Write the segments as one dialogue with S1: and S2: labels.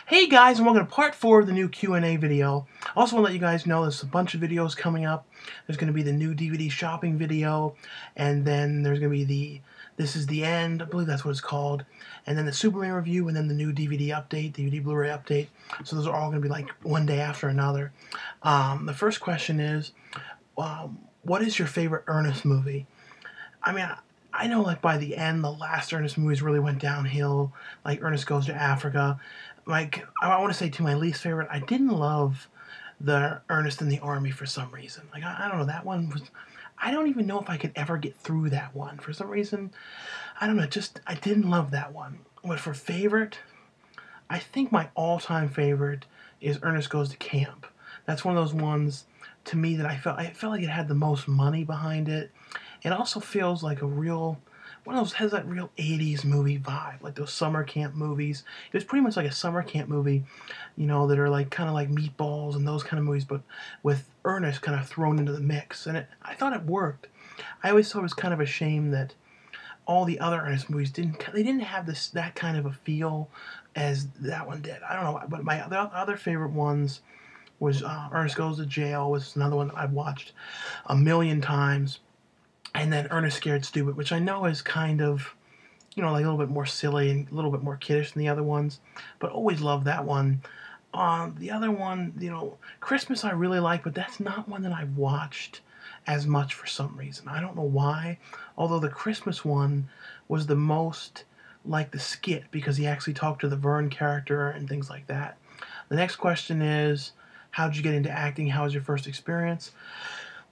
S1: Hey guys, and welcome to part 4 of the new Q&A video. I also want to let you guys know there's a bunch of videos coming up. There's going to be the new DVD shopping video, and then there's going to be the This Is the End, I believe that's what it's called, and then the Superman review, and then the new DVD update, DVD Blu-ray update. So those are all going to be like one day after another. The first question is, what is your favorite Ernest movie? I mean, I know like by the end, the last Ernest movies really went downhill, like Ernest Goes to Africa. Like, I want to say to my least favorite, I didn't love the Ernest in the Army for some reason. Like, I don't know, that one was, I don't even know if I could ever get through that one. For some reason, I don't know, just, I didn't love that one. But for favorite, I think my all-time favorite is Ernest Goes to Camp. That's one of those ones, to me, that I felt like it had the most money behind it. It also feels like a real, one of those, has that real 80s movie vibe, like those summer camp movies. It was pretty much like a summer camp movie, you know, that are like kind of like Meatballs and those kind of movies, but with Ernest kind of thrown into the mix. And I thought it worked. I always thought it was kind of a shame that all the other Ernest movies didn't have that kind of a feel as that one did. I don't know, but my other favorite ones was Ernest Goes to Jail, which is another one that I've watched a million times. And then Ernest Scared Stupid, which I know is kind of, you know, like a little bit more silly and a little bit more kiddish than the other ones, but always loved that one. The other one, you know, Christmas I really like, but that's not one that I've watched as much for some reason. I don't know why, although the Christmas one was the most like the skit because he actually talked to the Vern character and things like that. The next question is, how'd you get into acting? How was your first experience?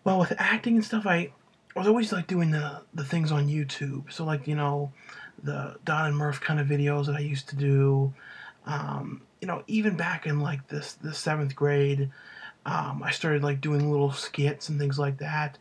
S1: Well, with acting and stuff, I was always like doing the things on YouTube. So like, you know, the Don and Murph kind of videos that I used to do. You know, even back in like the 7th grade, I started like doing little skits and things like that.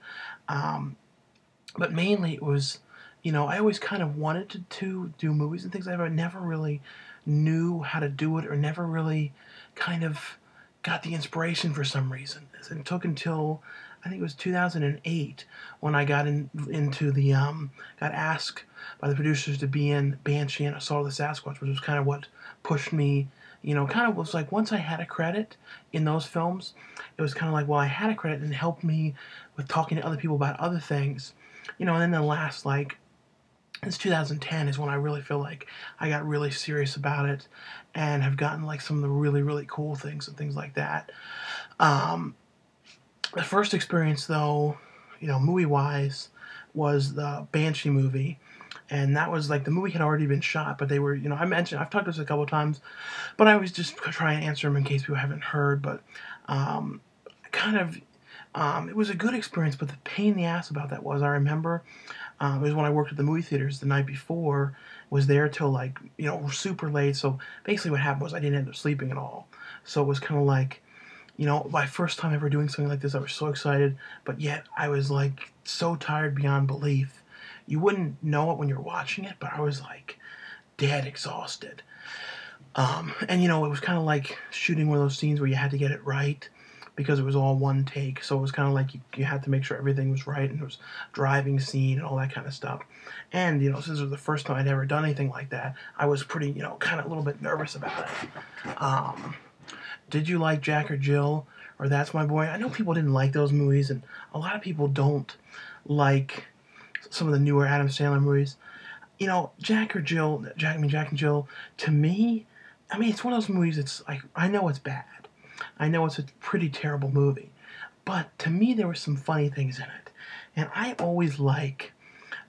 S1: But mainly it was, you know, I always kind of wanted to do movies and things like that. I never really knew how to do it or never really kind of got the inspiration for some reason. It took until I think it was 2008 when I got into the got asked by the producers to be in Banshee and Assault of the Sasquatch, which was kind of what pushed me. You know, kind of was like once I had a credit in those films, it was kind of like, well, I had a credit and it helped me with talking to other people about other things. You know, and then the last like since 2010 is when I really feel like I got really serious about it and have gotten like some of the really, really cool things and things like that. Um, the first experience, though, you know, movie-wise, was the Banshee movie. And that was like the movie had already been shot, but they were, you know, I've talked this a couple of times, but I always just try and answer them in case people haven't heard. But kind of, it was a good experience, but the pain in the ass about that was I remember it was when I worked at the movie theaters the night before, was there till like, you know, super late. So basically what happened was I didn't end up sleeping at all. So it was kind of like, you know, my first time ever doing something like this, I was so excited, but yet I was like so tired beyond belief. You wouldn't know it when you're watching it, but I was like dead exhausted. And you know, it was kind of like shooting one of those scenes where you had to get it right because it was all one take. So it was kind of like you had to make sure everything was right, and it was driving scene and all that kind of stuff. And you know, since it was the first time I'd ever done anything like that, I was pretty, you know, kind of a little bit nervous about it. Did you like Jack or Jill or That's My Boy? I know people didn't like those movies, and a lot of people don't like some of the newer Adam Sandler movies. You know, Jack and Jill, to me, I mean, it's one of those movies. It's like I know it's bad. I know it's a pretty terrible movie, but to me, there were some funny things in it, and I always like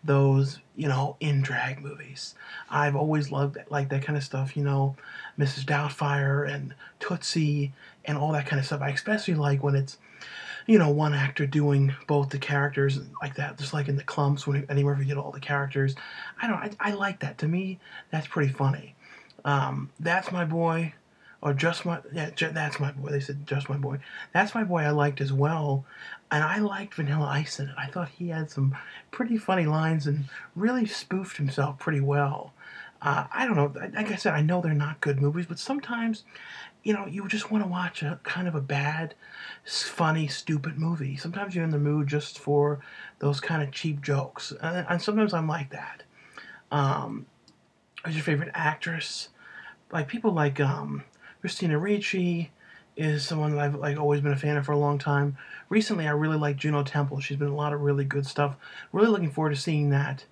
S1: those, you know, in drag movies. I've always loved that, like that kind of stuff, you know, Mrs. Doubtfire and Tootsie and all that kind of stuff. I especially like when it's, you know, one actor doing both the characters like that, just like in the Clumps when Eddie Murphy did all the characters. I like that. To me, that's pretty funny. That's My Boy, or Just My, yeah, That's My Boy. They said Just My Boy. That's My Boy I liked as well, and I liked Vanilla Ice in it. I thought he had some pretty funny lines and really spoofed himself pretty well. I don't know. Like I said, I know they're not good movies, but sometimes, you know, you just want to watch a kind of a bad, funny, stupid movie. Sometimes you're in the mood just for those kind of cheap jokes, and sometimes I'm like that. Who's your favorite actress? Like people like Christina Ricci is someone that I've like always been a fan of for a long time. Recently, I really like Juno Temple. She's been in a lot of really good stuff. Really looking forward to seeing that.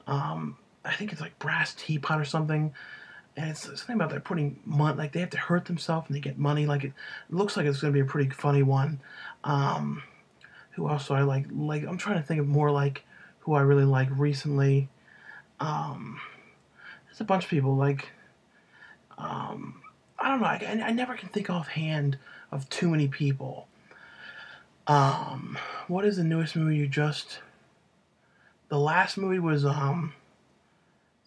S1: I think it's like Brass Teapot or something. And it's something about they're putting money, like they have to hurt themselves and they get money. Like it looks like it's going to be a pretty funny one. Who else do I like? Like I'm trying to think of more like who I really like recently. There's a bunch of people like I don't know. I never can think offhand of too many people. What is the newest movie you just? The last movie was the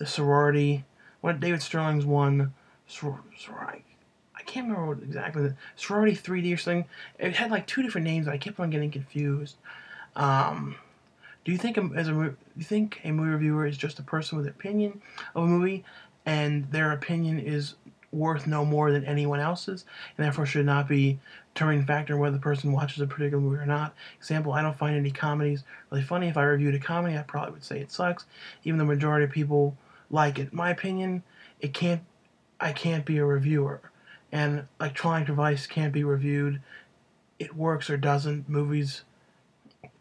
S1: Sorority. What David Sterling's one. Sorority. I can't remember what exactly the Sorority 3D or something. It had like two different names. I kept on getting confused. Um, do you think do you think a movie reviewer is just a person with an opinion of a movie, and their opinion is worth no more than anyone else's, and therefore should not be determining factor in whether the person watches a particular movie or not? Example: I don't find any comedies really funny. If I reviewed a comedy, I probably would say it sucks, even though the majority of people like it. In my opinion, it can't. I can't be a reviewer, and Electronic Device can't be reviewed. It works or doesn't. Movies.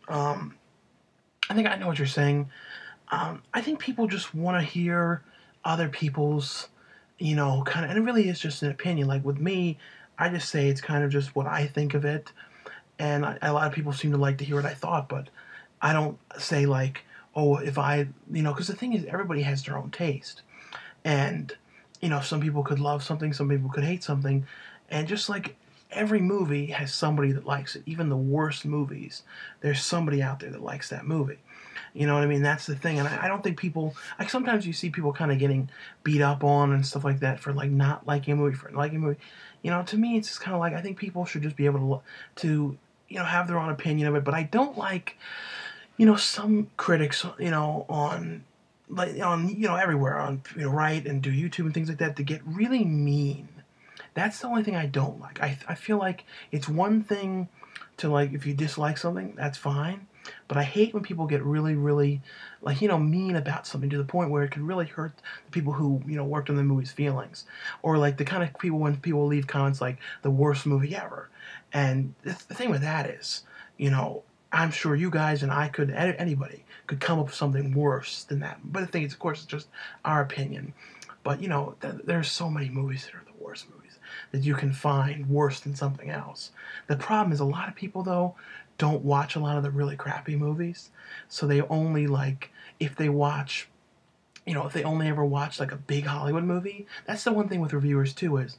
S1: Um, I think I know what you're saying. I think people just want to hear other people's, kind of, and it really is just an opinion. Like with me, I just say it's kind of just what I think of it, and a lot of people seem to like to hear what I thought, but I don't say like, oh, if I, because the thing is, everybody has their own taste, and some people could love something, some people could hate something, and just like every movie has somebody that likes it, even the worst movies, there's somebody out there that likes that movie. You know what I mean? That's the thing, and I don't think people. Like sometimes you see people kind of getting beat up on and stuff like that for like not liking a movie, for liking a movie. To me, it's just kind of like I think people should just be able to have their own opinion of it. But I don't like some critics on everywhere on Right and do YouTube and things like that to get really mean. That's the only thing I don't like. I feel like it's one thing to like if you dislike something, that's fine. But I hate when people get really, really mean about something to the point where it could really hurt the people who worked on the movie's feelings, or like the kind of people when people leave comments like the worst movie ever. And the thing with that is, I'm sure you guys and I could anybody could come up with something worse than that. But the thing is, of course, it's just our opinion. But there's so many movies that are the worst movies that you can find worse than something else. The problem is a lot of people though don't watch a lot of the really crappy movies, so they only like if they watch. If they only ever watch like a big Hollywood movie, that's the one thing with reviewers too. Is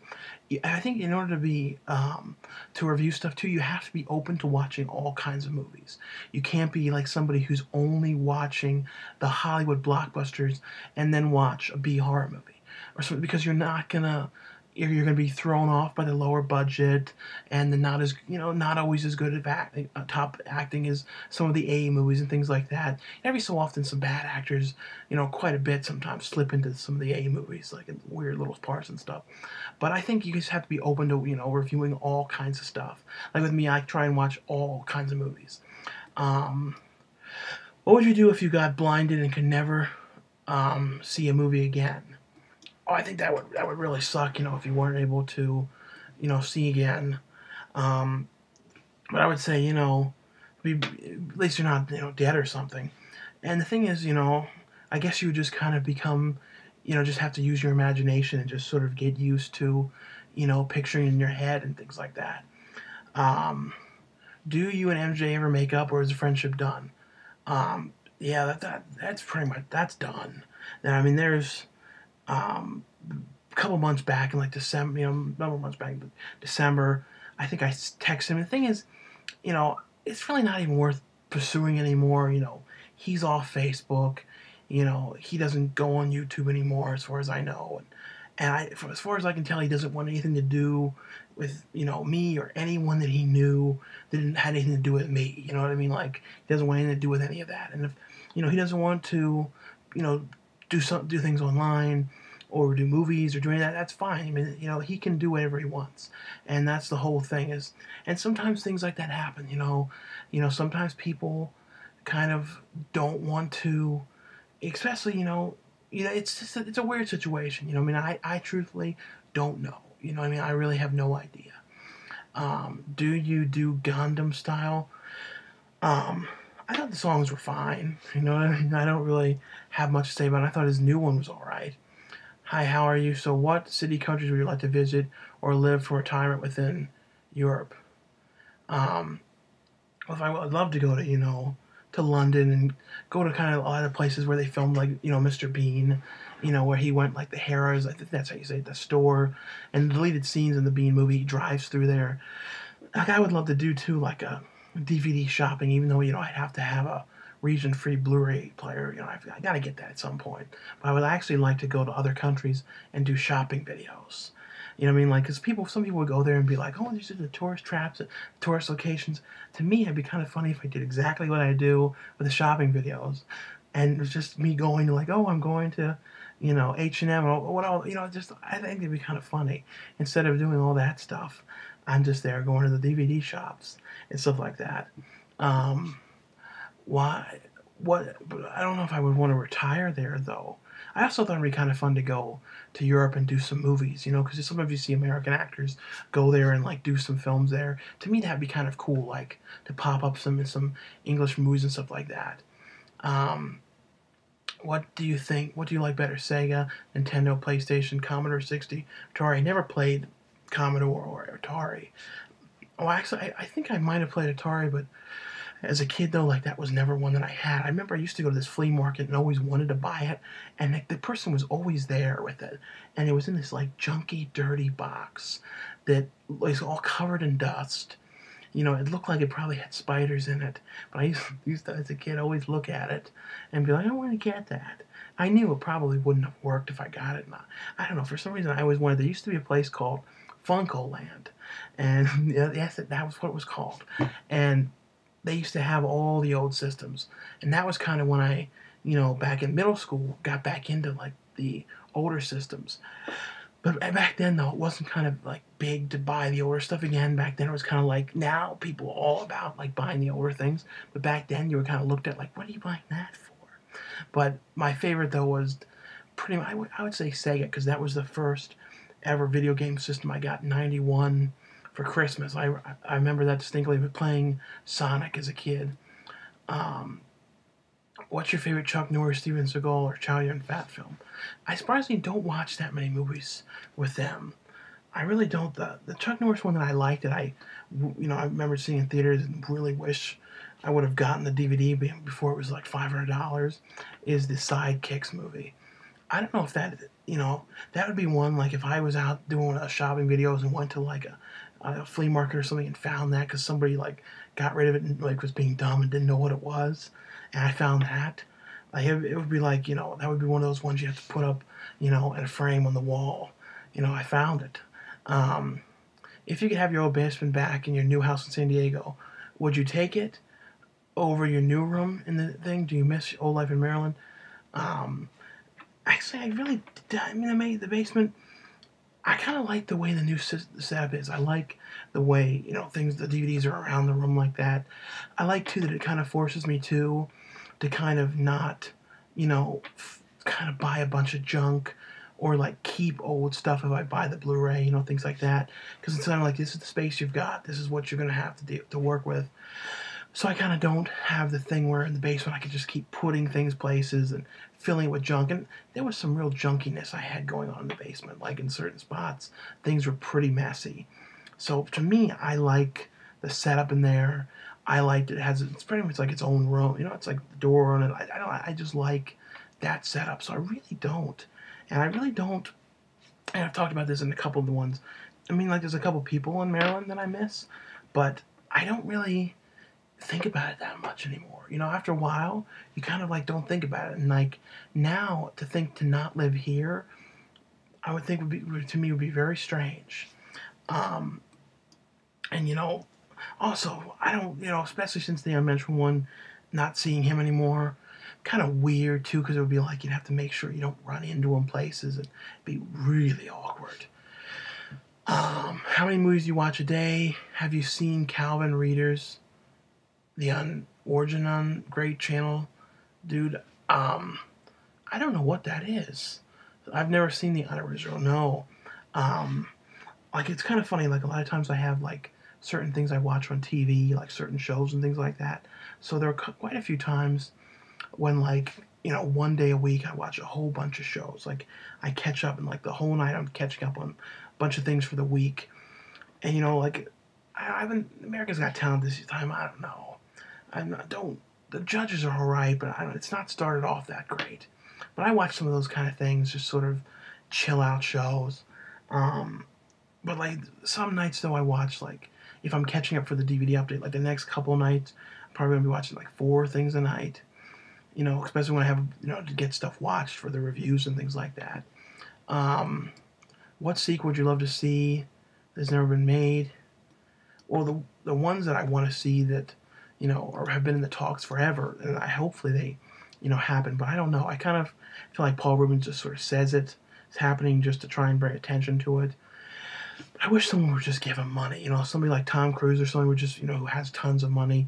S1: I think in order to be to review stuff too, you have to be open to watching all kinds of movies. You can't be like somebody who's only watching the Hollywood blockbusters and then watch a B horror movie or something, because you're gonna be thrown off by the lower budget and the not always as good at acting, top acting as some of the A movies and things like that. Every so often, some bad actors, quite a bit sometimes slip into some of the A movies, like in weird little parts and stuff. But I think you just have to be open to reviewing all kinds of stuff. Like with me, I try and watch all kinds of movies. Um, what would you do if you got blinded and could never see a movie again? Oh, I think that would really suck, if you weren't able to, see again. Um, but I would say, at least you're not, dead or something. And the thing is, I guess you would just kind of become, just have to use your imagination and just sort of get used to, picturing in your head and things like that. Um, do you and MJ ever make up, or is the friendship done? Yeah, that's pretty much that's done. And I mean, there's a couple months back in like December, number of months back, but December, I think I texted him. The thing is, it's really not even worth pursuing anymore. He's off Facebook. He doesn't go on YouTube anymore, as far as I know. As far as I can tell, he doesn't want anything to do with me or anyone that he knew that didn't had anything to do with me. You know what I mean? Like he doesn't want anything to do with any of that. And if he doesn't want to, do things online or do movies or do any of that, that's fine. I mean, he can do whatever he wants, and that's the whole thing is. And sometimes things like that happen. Sometimes people kind of don't want to, especially it's just it's a weird situation. I mean, I truthfully don't know. You know what I mean? I really have no idea. Do you do Gundam style? I thought the songs were fine. You know what I mean? I don't really have much to say about it. I thought his new one was alright. Hi, how are you? So what city, countries would you like to visit or live for retirement within Europe? Um, well, if I would love to go to, to London and go to kind of a lot of places where they filmed, like, Mr. Bean, where he went, like, the Harrods, I think that's how you say it, the store, and the deleted scenes in the Bean movie, he drives through there. Like, I would love to do, too, like, a DVD shopping, even though, I'd have to have a region-free Blu-ray player. I got to get that at some point. But I would actually like to go to other countries and do shopping videos. You know what I mean? Like, because some people would go there and be like, oh, these are the tourist traps, tourist locations. To me, it'd be kind of funny if I did exactly what I do with the shopping videos. And it was just me going to, like, oh, I'm going to, H&M or what all, I think it'd be kind of funny. Instead of doing all that stuff, I'm just there going to the DVD shops and stuff like that. Why? What? But I don't know if I would want to retire there, though. I also thought it'd be kind of fun to go to Europe and do some movies, because sometimes you see American actors go there and like do some films there. To me, that'd be kind of cool, like to pop up some English movies and stuff like that. Um, what do you think? What do you like better, Sega, Nintendo, PlayStation, Commodore 60, Atari? I never played Commodore or Atari. Oh, actually, I think I might have played Atari, but as a kid, though, like, that was never one that I had. I remember I used to go to this flea market and always wanted to buy it, and the person was always there with it, and it was in this, like, junky, dirty box that was all covered in dust. It looked like it probably had spiders in it, but I used to, as a kid, always look at it and be like, I want to get that. I knew it probably wouldn't have worked if I got it. I don't know, for some reason, I always wanted, there used to be a place called Funko Land, and yes, that was what it was called, and they used to have all the old systems. And that was kind of when I, back in middle school, got back into like the older systems. But back then, though, it wasn't kind of like big to buy the older stuff again. Back then, it was kind of like, now people are all about like buying the older things. But back then, you were kind of looked at like, what are you buying that for? But my favorite, though, was pretty much, I would say Sega, because that was the first ever video game system I got in 91 for Christmas. I remember that distinctly, playing Sonic as a kid. Um, what's your favorite Chuck Norris, Steven Seagal, or Chow Yun-Fat film? I surprisingly don't watch that many movies with them. I really don't. The Chuck Norris one that I liked, that I remember seeing in theaters and really wish I would have gotten the DVD before it was like $500, is the Sidekicks movie. I don't know if that would be one, like, if I was out doing shopping videos and went to like a flea market or something and found that because somebody like got rid of it and like was being dumb and didn't know what it was, and I found that, like, it would be like, that would be one of those ones you have to put up, in a frame on the wall. I found it. Um, if you could have your old basement back in your new house in San Diego, would you take it over your new room in the thing? Do you miss your old life in Maryland? Um, Actually, I really, I mean, the basement, I kind of like the way the new setup is. I like the way, the DVDs are around the room like that. I like, too, that it kind of forces me to kind of not, kind of buy a bunch of junk or, like, keep old stuff if I buy the Blu-ray, things like that. Because it's kind of like, this is the space you've got. This is what you're going to have to work with. So I kind of don't have the thing where in the basement I could just keep putting things places and filling it with junk. And there was some real junkiness I had going on in the basement. Like, in certain spots, things were pretty messy. So to me, I like the setup in there. I liked it. It's pretty much like its own room. It's like the door on it. I just like that setup. So I really don't. And I really don't. And I've talked about this in a couple of the ones. I mean, like, there's a couple people in Maryland that I miss, but I don't really think about it that much anymore. After a while, you kind of like don't think about it. And like now, to think to not live here, I would think would be very strange. Um, and also, I don't, especially since the unmentioned one, not seeing him anymore, kind of weird too, because it would be like you'd have to make sure you don't run into him places and be really awkward. How many movies do you watch a day? Have you seen Calvin Readers? The Origin on Great channel, dude. I don't know what that is. I've never seen the unoriginal. No. like, it's kind of funny, like, a lot of times I have, like, certain things I watch on TV, like certain shows and things like that. So there are quite a few times when, like, one day a week I watch a whole bunch of shows. Like, I catch up, and like the whole night I'm catching up on a bunch of things for the week. And like, I haven't America's Got Talent this time. I don't know. Don't the judges are all right, but I don't. It's not started off that great. But I watch some of those kind of things, just sort of chill out shows. Um, but like some nights though, I watch, like, if I'm catching up for the DVD update, like the next couple nights, I'm probably gonna be watching like 4 things a night. Especially when I have to get stuff watched for the reviews and things like that. Um, what sequel would you love to see that's never been made? Well, the ones that I want to see that or have been in the talks forever, and hopefully they happen. But I don't know. I kind of feel like Paul Rubens just sort of says it's happening just to try and bring attention to it. But I wish someone would just give him money. Somebody like Tom Cruise or someone would just who has tons of money,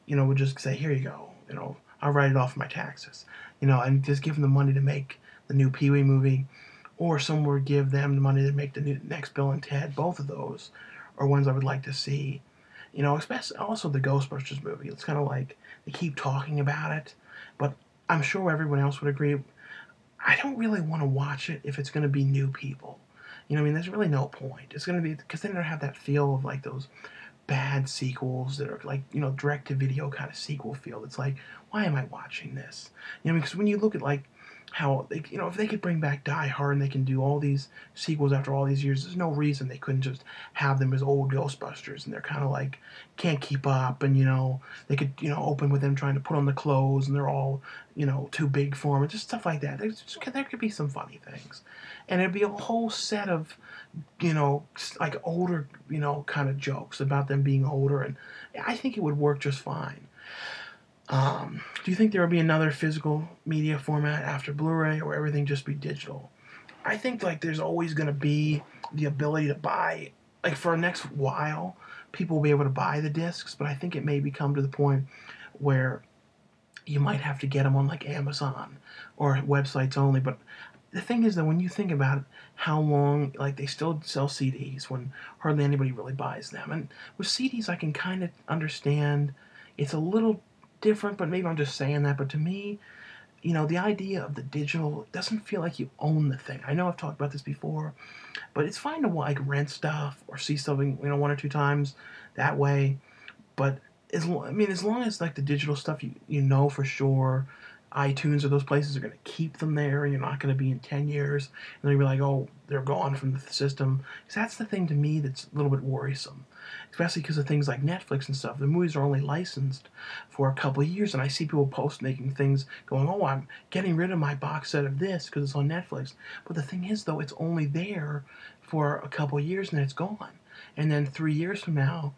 S1: would just say, here you go. I'll write it off my taxes. And just give them the money to make the new Pee-wee movie, or someone would give them the money to make the next Bill and Ted. Both of those are ones I would like to see. Especially also the Ghostbusters movie. It's kind of like they keep talking about it, but I'm sure everyone else would agree. I don't really want to watch it if it's going to be new people. There's really no point. It's going to be, because then it'll have that feel of like those bad sequels that are like, direct-to-video kind of sequel feel. It's like, why am I watching this? Because when you look at like how they, if they could bring back Die Hard and they can do all these sequels after all these years, there's no reason they couldn't just have them as old Ghostbusters, and they're kind of like can't keep up, and they could open with them trying to put on the clothes and they're all too big for them, and just stuff like that. There could be some funny things, and it'd be a whole set of like older kind of jokes about them being older, and I think it would work just fine. Do you think there will be another physical media format after Blu-ray, or everything just be digital? I think like there's always going to be the ability to buy, like for the next while, people will be able to buy the discs, but I think it may become to the point where you might have to get them on like Amazon or websites only. But the thing is that when you think about how long, like they still sell CDs when hardly anybody really buys them. And with CDs, I can kind of understand it's a little different, but maybe I'm just saying that. But to me, the idea of the digital doesn't feel like you own the thing. I know I've talked about this before, but it's fine to like rent stuff or see something, 1 or 2 times that way. But as long as like the digital stuff, you know for sure iTunes or those places are going to keep them there, and you're not going to be in 10 years and they'll be like, oh, they're gone from the system. Because that's the thing to me that's a little bit worrisome, especially because of things like Netflix and stuff. The movies are only licensed for a couple of years, and I see people post making things going, oh, I'm getting rid of my box set of this because it's on Netflix. But the thing is, though, it's only there for a couple of years and then it's gone. And then 3 years from now,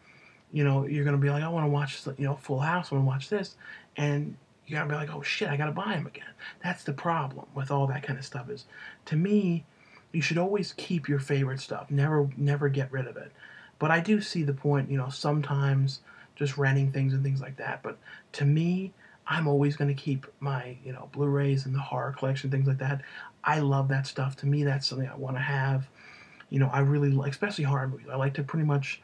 S1: you're going to be like, I want to watch, Full House, I want to watch this. And you're going to be like, oh shit, I got to buy them again. That's the problem with all that kind of stuff is, to me, you should always keep your favorite stuff. Never get rid of it. But I do see the point, sometimes just renting things and things like that. But to me, I'm always going to keep my, Blu-rays and the horror collection, things like that. I love that stuff. To me, that's something I want to have. I really like, especially horror movies. I like to pretty much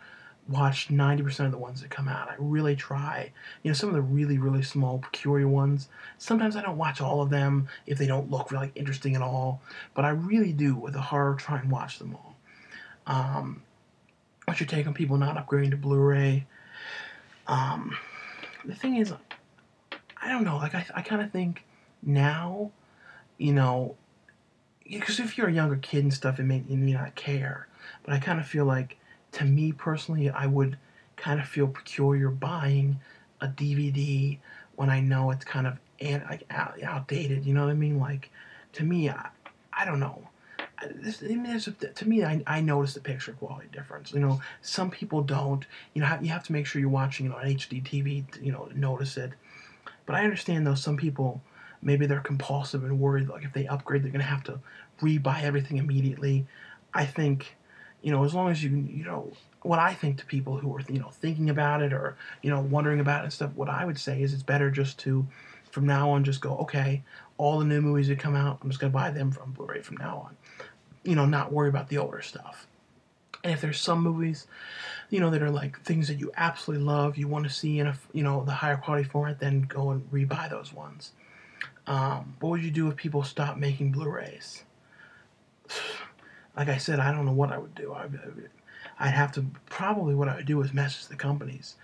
S1: watch 90% of the ones that come out. I really try. Some of the really, really small, peculiar ones, sometimes I don't watch all of them if they don't look really interesting at all. But I really do, with the horror, try and watch them all. What's your take on people not upgrading to Blu-ray? The thing is, I don't know. Like, I kind of think now, because if you're a younger kid and stuff, you may not care. But I kind of feel like, to me personally, I would kind of feel peculiar buying a DVD when I know it's kind of outdated. You know what I mean? Like, to me, I don't know. To me, I notice the picture quality difference. Some people don't. You have to make sure you're watching on HD TV to notice it. But I understand, though, some people, maybe they're compulsive and worried, like if they upgrade, they're going to have to rebuy everything immediately. I think, as long as what I think to people who are, thinking about it or, wondering about it and stuff, what I would say is it's better just to, from now on, just go, okay, all the new movies that come out, I'm just going to buy them from Blu-ray from now on. Not worry about the older stuff. And if there's some movies, you know, that are like things that you absolutely love, you want to see in a, you know, the higher quality format, then go and rebuy those ones. What would you do if people stopped making Blu-rays? Like I said, I don't know what I would do. I'd have to, probably what I would do is message the companies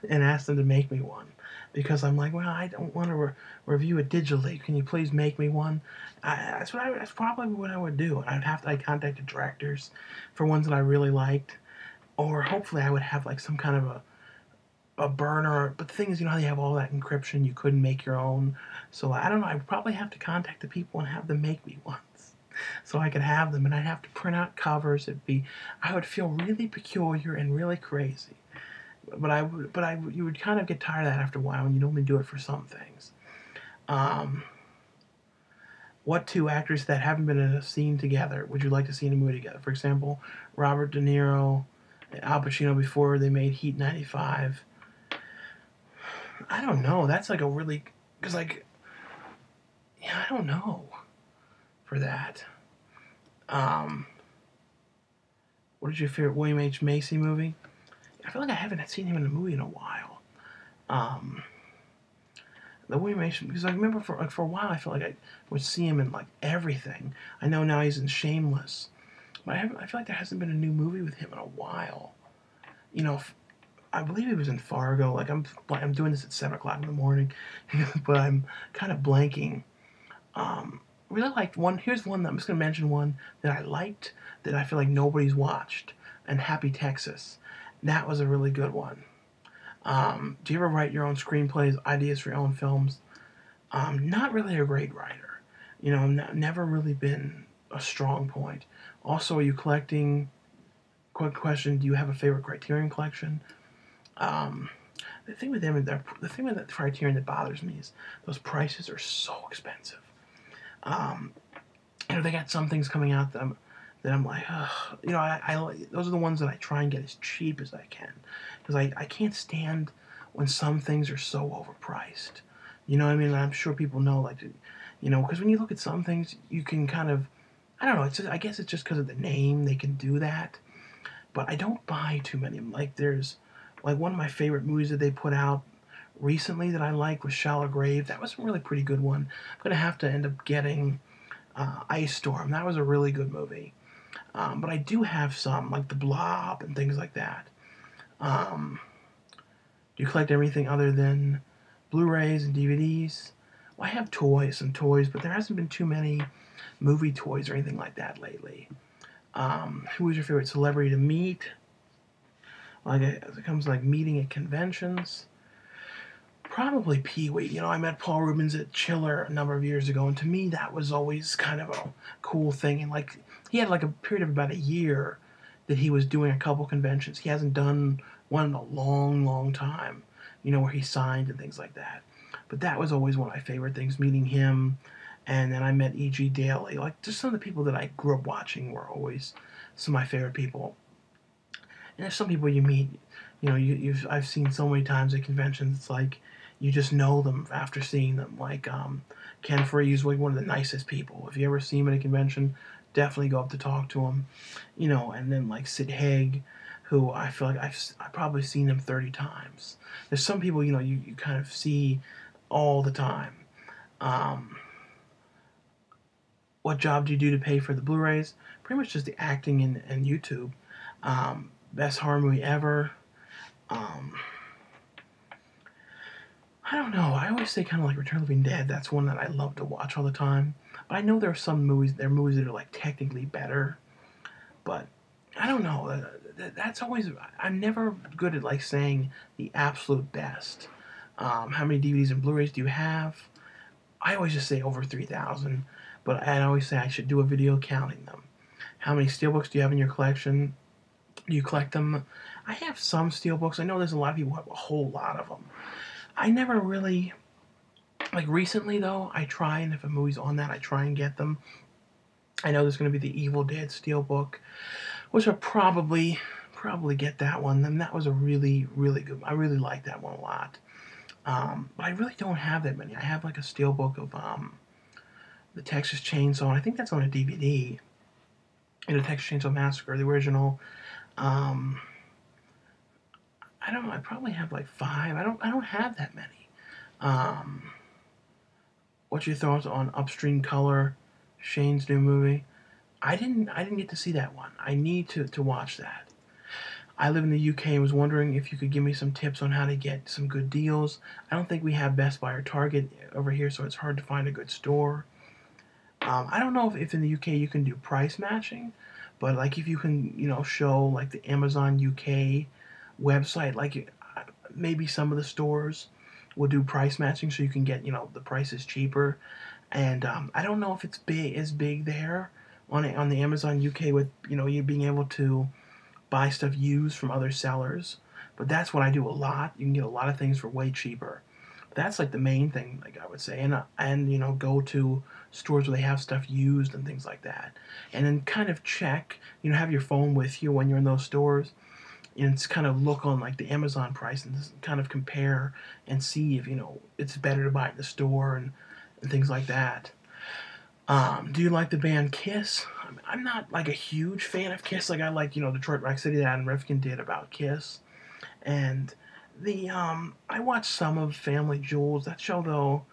S1: and ask them to make me one. Because I'm like, well, I don't want to review it digitally. Can you please make me one? That's probably what I would do. I'd contact the directors for ones that I really liked. Or hopefully I would have like some kind of a burner. But the thing is, you know how they have all that encryption, you couldn't make your own. So I don't know, I would probably have to contact the people and have them make me ones. So I could have them, and I'd have to print out covers. I would feel really peculiar and really crazy. You would kind of get tired of that after a while, and you'd only do it for some things. What two actors that haven't been in a scene together would you like to see in a movie together? For example, Robert De Niro and Al Pacino before they made Heat 95. I don't know. That's like a really, because like, yeah, I don't know for that. What is your favorite William H. Macy movie? I feel like I haven't seen him in a movie in a while. The William H. Because I remember for a while I felt like I would see him in like everything. I know now he's in Shameless, but I feel like there hasn't been a new movie with him in a while. You know, I believe he was in Fargo. Like I'm doing this at 7 o'clock in the morning, but I'm kind of blanking. Really liked one. Here's one that I'm just gonna mention one that I liked that I feel like nobody's watched. And Happy Texas. That was a really good one. Do you ever write your own screenplays, ideas for your own films? Not really a great writer. You know, never really been a strong point. Also, are you collecting? Quick question: do you have a favorite Criterion collection? The thing with them, the thing with the Criterion that bothers me is those prices are so expensive. You know, they got some things coming out that I'm like, ugh. You know, those are the ones that I try and get as cheap as I can, because I can't stand when some things are so overpriced. You know what I mean? I'm sure people know, like, you know, because when you look at some things, you can kind of, I don't know. I guess it's just because of the name they can do that. But I don't buy too many. Like there's, like one of my favorite movies that they put out recently that I like was Shallow Grave. That was a really pretty good one. I'm gonna have to end up getting Ice Storm. That was a really good movie. But I do have some, like The Blob and things like that. Do you collect everything other than Blu-rays and DVDs? Well, I have some toys, but there hasn't been too many movie toys or anything like that lately. Who is your favorite celebrity to meet? Like, as it comes to like meeting at conventions, probably Pee-wee. You know, I met Paul Rubens at Chiller a number of years ago, and to me that was always kind of a cool thing. And like, he had like a period of about a year that he was doing a couple conventions. He hasn't done one in a long, long time, you know, where he signed and things like that. But that was always one of my favorite things, meeting him. And then I met E.G. Daily. Like, just some of the people that I grew up watching were always some of my favorite people. And there's some people you meet, you know, I've seen so many times at conventions, it's like you just know them after seeing them. Like Ken Free is like one of the nicest people. If you ever see him at a convention, definitely go up to talk to him. You know, and then like Sid Haig, who I feel like I've probably seen him 30 times. There's some people, you know, you kind of see all the time. What job do you do to pay for the Blu-rays? Pretty much just the acting and YouTube. Best horror movie ever. I don't know. I always say kind of like Return of the Living Dead. That's one that I love to watch all the time. But I know there are some movies. There are movies that are like technically better. But I don't know. That's always. I'm never good at like saying the absolute best. How many DVDs and Blu-rays do you have? I always just say over 3,000. But I always say I should do a video counting them. How many steelbooks do you have in your collection? Do you collect them? I have some steelbooks. I know there's a lot of people who have a whole lot of them. I never really, like recently though, I try, and if a movie's on that, I try and get them. I know there's going to be the Evil Dead steelbook, which I'll probably get that one. And that was a really, really good, I really like that one a lot. But I really don't have that many. I have like a steelbook of the Texas Chainsaw, and I think that's on a DVD. You know, Texas Chainsaw Massacre, the original. Um, I probably have like 5. I don't have that many. Um, what's your thoughts on Upstream Color, Shane's new movie? I didn't get to see that one. I need to watch that. I live in the UK and was wondering if you could give me some tips on how to get some good deals. I don't think we have Best Buy or Target over here, so it's hard to find a good store. I don't know if in the UK you can do price matching, but like if you can, show like the Amazon UK website, like maybe some of the stores will do price matching so you can get, the prices cheaper. And I don't know if it's big there on the Amazon UK with, you being able to buy stuff used from other sellers. But that's what I do a lot. You can get a lot of things for way cheaper. That's like the main thing, like I would say, and go to stores where they have stuff used and things like that, and then kind of check, have your phone with you when you're in those stores, and it's kind of look on like the Amazon price and kind of compare and see if it's better to buy at the store and things like that. Do you like the band Kiss? I'm not like a huge fan of Kiss. Like I like Detroit Rock City that Adam Rifkin did about Kiss, and the I watched some of Family Jewels. That show though,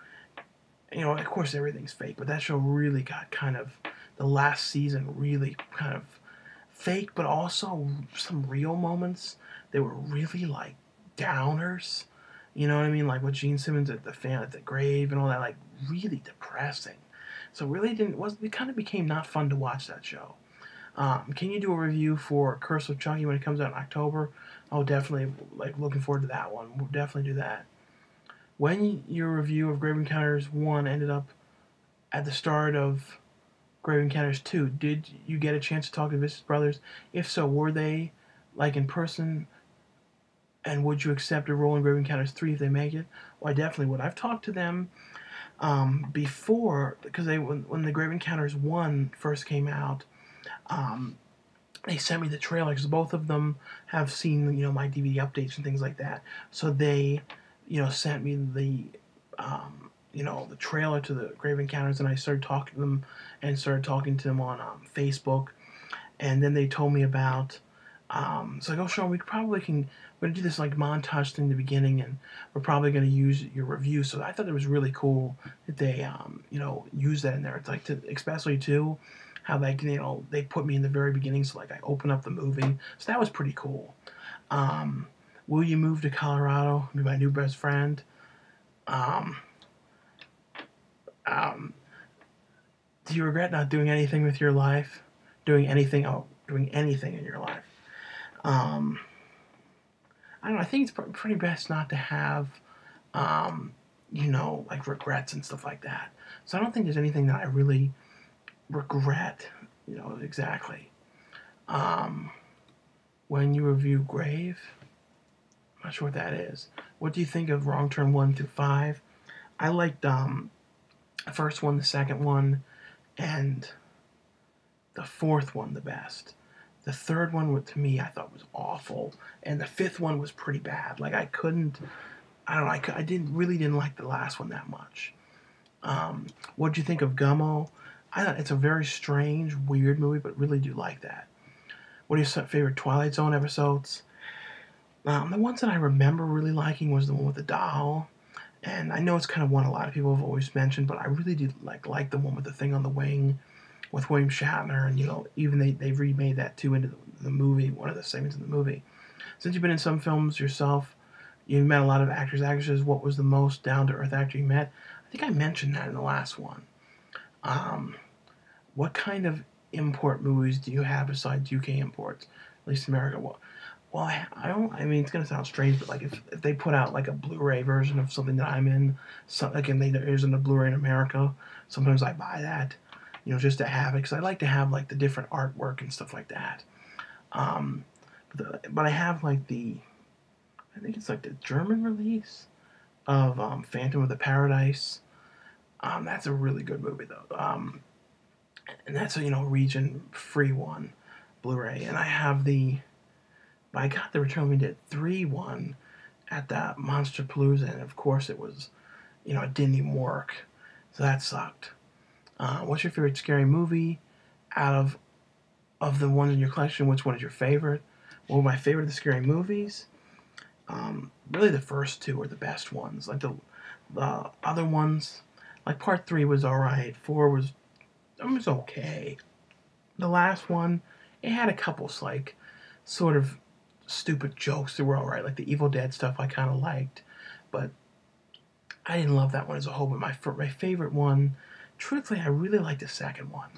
S1: of course everything's fake, but that show really got kind of the last season really kind of fake, but also some real moments. They were really like downers. You know what I mean? Like with Gene Simmons at the grave and all that, like really depressing. So really didn't was it kind of became not fun to watch that show. Can you do a review for Curse of Chucky when it comes out in October? Oh, definitely. Like looking forward to that one. We'll definitely do that. When your review of Grave Encounters 1 ended up at the start of Grave Encounters 2, did you get a chance to talk to Vicious Brothers? If so, were they like in person? And would you accept a role in Grave Encounters 3 if they make it? Well, I definitely would. I've talked to them before because when the Grave Encounters 1 first came out, um, they sent me the trailer because both of them have seen my DVD updates and things like that. So they sent me the trailer to the Grave Encounters, and I started talking to them and started talking to them on Facebook, and then they told me about. So I go, Sean, we're gonna do this like montage thing in the beginning, and we're probably gonna use your review. So I thought it was really cool that they use that in there. It's like especially too how they put me in the very beginning, so like I open up the movie. So that was pretty cool. Um, will you move to Colorado? Be my new best friend. Um, um, do you regret not doing anything with your life? Doing anything in your life? Um, I don't know. I think it's pretty best not to have, like regrets and stuff like that. So I don't think there's anything that I really regret, exactly. Um, when you review Grave, I'm not sure what that is. What do you think of Wrong Turn 1 through 5? I liked the first one, the second one, and the fourth one the best. The third one, to me, I thought was awful, and the fifth one was pretty bad. Like I couldn't, I don't know, I didn't like the last one that much. What do you think of Gummo? I thought it's a very strange, weird movie, but really do like that. What are your favorite Twilight Zone episodes? The ones that I remember really liking was the one with the doll, and I know it's kind of one a lot of people have always mentioned, but I really did like the one with the thing on the wing with William Shatner, and even they've remade that too into the movie, one of the segments in the movie. Since you've been in some films yourself, you've met a lot of actors, actresses. What was the most down to earth actor you met? I think I mentioned that in the last one. Um, what kind of import movies do you have besides UK imports, at least America? Well, I don't. I mean, it's gonna sound strange, but like if they put out like a Blu-ray version of something that I'm in, like and there isn't a Blu-ray in America, sometimes I buy that, just to have it because I like to have like the different artwork and stuff like that. Um, but I have like I think it's like the German release of Phantom of the Paradise. That's a really good movie though. And that's a region free one, Blu-ray, and I got the Return of the Dead 3 one at that Monster Palooza, and of course it was, it didn't even work, so that sucked. What's your favorite scary movie? Out of the ones in your collection, which one is your favorite? Well, my favorite of the scary movies, really the first two are the best ones. Like the other ones, like part 3 was alright, 4 was okay. The last one, it had a couple like sort of stupid jokes that were alright, like the Evil Dead stuff I kind of liked, but I didn't love that one as a whole. But my favorite one, truthfully, I really liked the second one.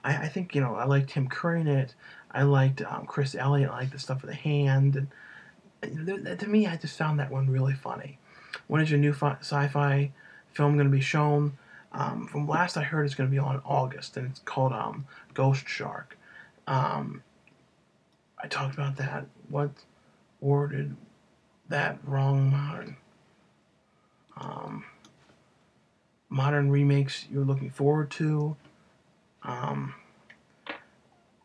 S1: I think I liked Tim Curry in it. I liked Chris Elliott. I liked the stuff with the hand. And to me, I just found that one really funny. When is your new sci-fi film going to be shown? From last I heard, it's going to be on August, and it's called Ghost Shark. Um, I talked about that. What worded that wrong modern? Modern remakes you're looking forward to? Um,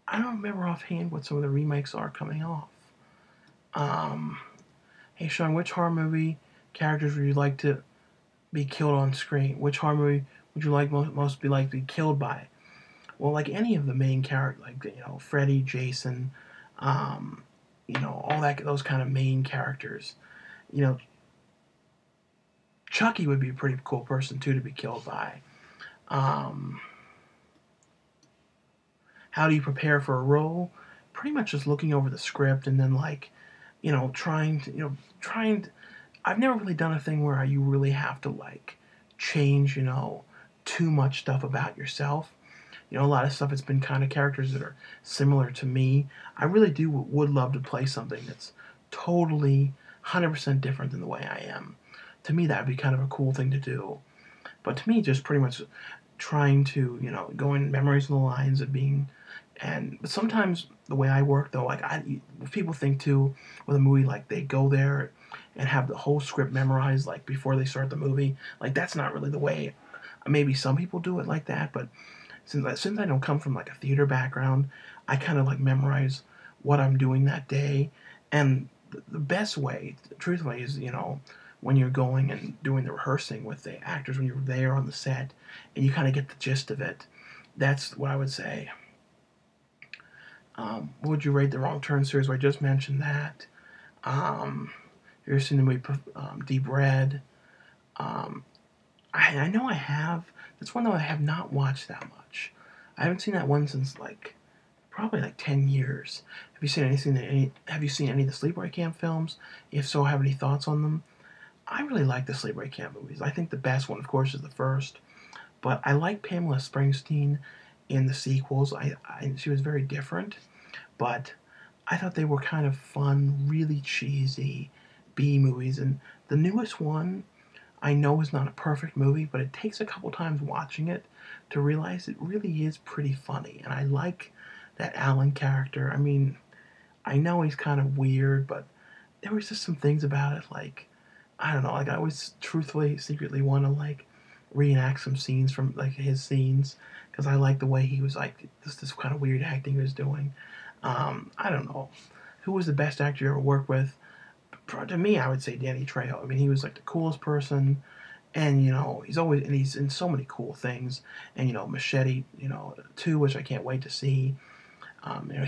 S1: I don't remember offhand what some of the remakes are coming off. Um, hey Sean, which horror movie characters would you like to be killed on screen? Which horror movie would you like most be like to be killed by? Well, like any of the main characters, like Freddy, Jason, um, all those kind of main characters. You know, Chucky would be a pretty cool person too to be killed by. Um, how do you prepare for a role? Pretty much just looking over the script and then trying to. I've never really done a thing where you really have to change too much stuff about yourself. A lot of stuff has been kind of characters that are similar to me. I really would love to play something that's totally 100% different than the way I am. To me, that would be kind of a cool thing to do. But to me, just pretty much trying to, go in memories of the lines of being. But sometimes the way I work, though, people think too with a movie, like they go there and have the whole script memorized, like before they start the movie. Like that's not really the way. Maybe some people do it like that, but since I don't come from like a theater background, I kind of memorize what I'm doing that day. And the best way, truthfully, is when you're going and doing the rehearsing with the actors when you're there on the set, and you kind of get the gist of it. That's what I would say. What would you rate the Wrong Turn series? Where I just mentioned that. Have you ever seen the movie Deep Red? I know I have. That's one that I have not watched that much. I haven't seen that one since probably 10 years. Have you seen Have you seen any of the Sleepaway Camp films? If so, have any thoughts on them? I really like the Sleepaway Camp movies. I think the best one, of course, is the first. But I like Pamela Springsteen in the sequels. She was very different, but I thought they were kind of fun, really cheesy B movies. And the newest one, I know is not a perfect movie, but it takes a couple times watching it to realize it really is pretty funny. And I like that Alan character. I mean, I know he's kind of weird, but there was just some things about it, I don't know, I always truthfully, secretly want to reenact some scenes from his scenes, because I like the way he was this kind of weird acting he was doing. I don't know. Who was the best actor you ever worked with? To me, I would say Danny Trejo. I mean, he was the coolest person, and he's in so many cool things. And Machete, 2, which I can't wait to see.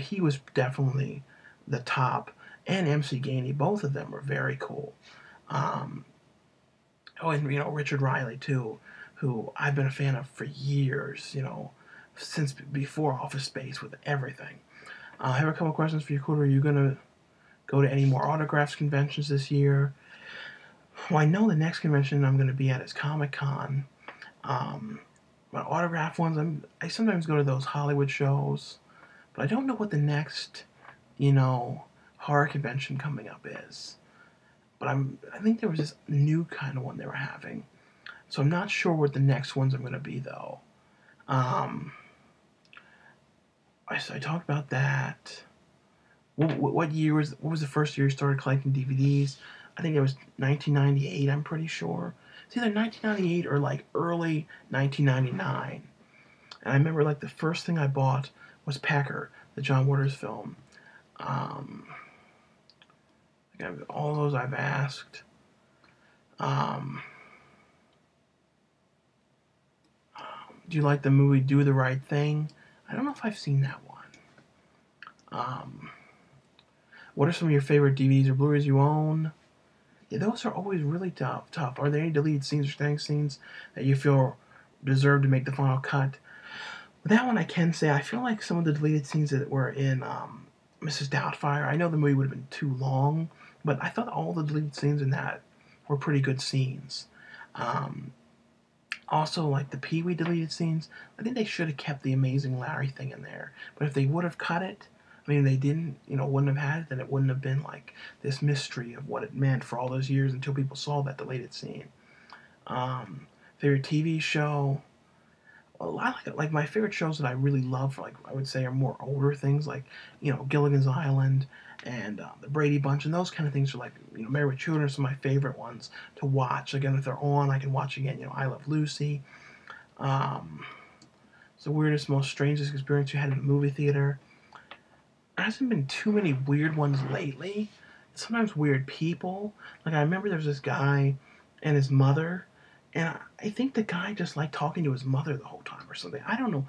S1: He was definitely the top. And MC Gainey, both of them were very cool. Um, and Richard Riley too, who I've been a fan of for years. Since before Office Space with everything. I have a couple questions for you, Cooter. Are you gonna go to any more autographs conventions this year? Well, I know the next convention I'm going to be at is Comic-Con. But autograph ones, I sometimes go to those Hollywood shows, but I don't know what the next, horror convention coming up is. But I think there was this new kind of one they were having, so I'm not sure what the next ones are going to be though. I talked about that. What was the first year you started collecting DVDs? I think it was 1998. I'm pretty sure it's either 1998 or early 1999. And I remember the first thing I bought was Pecker, the John Waters film. All those I've asked. Do you like the movie Do the Right Thing? I don't know if I've seen that one. What are some of your favorite DVDs or Blu-rays you own? Yeah, those are always really tough. Are there any deleted scenes or stank scenes that you feel deserve to make the final cut? With that one, I can say I feel like some of the deleted scenes that were in Mrs. Doubtfire, I know the movie would have been too long, but I thought all the deleted scenes in that were pretty good scenes. Um, Also, like the Pee Wee deleted scenes, I think they should have kept the Amazing Larry thing in there. But if they would have cut it, I mean, they didn't, wouldn't have had it, then it wouldn't have been like this mystery of what it meant for all those years until people saw that deleted scene. Um, Favorite TV show? Well, I like my favorite shows that I really love, like I would say, are more older things, like Gilligan's Island and the Brady Bunch, and those kind of things are like Married with Children are some of my favorite ones to watch. Again, if they're on, I can watch again. I Love Lucy. Um, it's the weirdest, most strangest experience you had in a movie theater. There hasn't been too many weird ones lately. Sometimes weird people. Like I remember there was this guy and his mother, and I think the guy just liked talking to his mother the whole time or something. I don't know.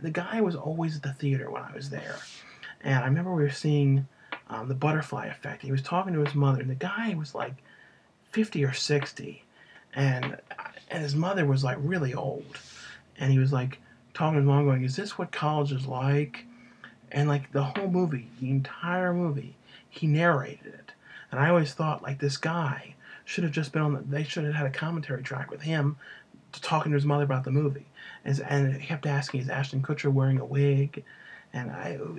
S1: The guy was always at the theater when I was there, and I remember we were seeing the Butterfly Effect. He was talking to his mother, and the guy was like 50 or 60, and his mother was like really old, and he was like talking to his mom, going, "Is this what college is like?" And like the whole movie, the entire movie, he narrated it. And I always thought like this guy should have just been on. They should have had a commentary track with him talking to his mother about the movie. And he kept asking, "Is Ashton Kutcher wearing a wig?" And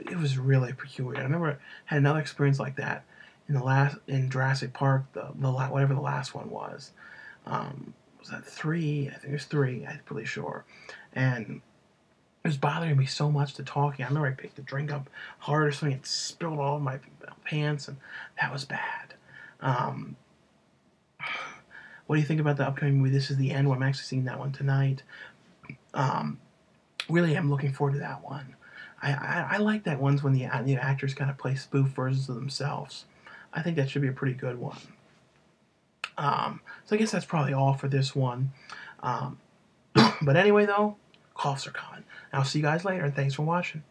S1: it was really peculiar. I remember I had another experience like that in Jurassic Park, whatever the last one was. Was that 3? I think it was 3. I'm pretty sure. And it was bothering me so much, the talking. I remember I picked the drink up hard or something and spilled all of my pants, and that was bad. Um, what do you think about the upcoming movie, This Is the End? Well, I'm actually seeing that one tonight. Um, really am looking forward to that one. I like that ones when the actors kind of play spoof versions of themselves. I think that should be a pretty good one. So I guess that's probably all for this one. But anyway, though, coughs are coming. I'll see you guys later, and thanks for watching.